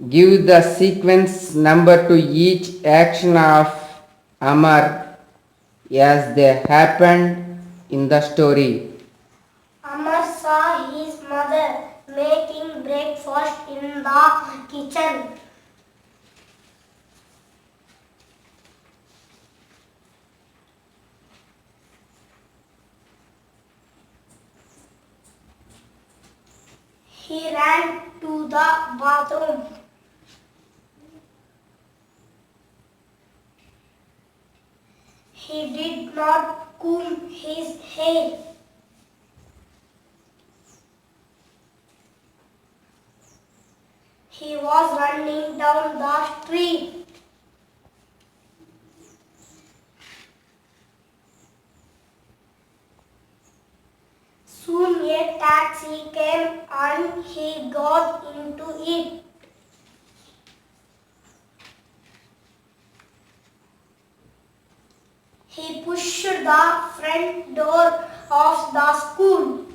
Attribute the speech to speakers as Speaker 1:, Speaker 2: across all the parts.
Speaker 1: Give the sequence number to each action of Amar as they happened in the story.
Speaker 2: Amar saw his mother making breakfast in the kitchen. He ran to the bathroom. He did not comb his hair. He was running down the street. Soon a taxi came and he got into it. He pushed the front door of the school.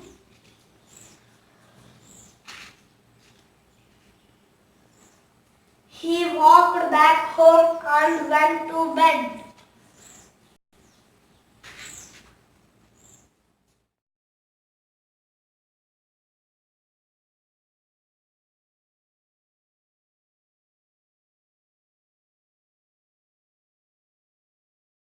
Speaker 2: He walked back home and went to bed.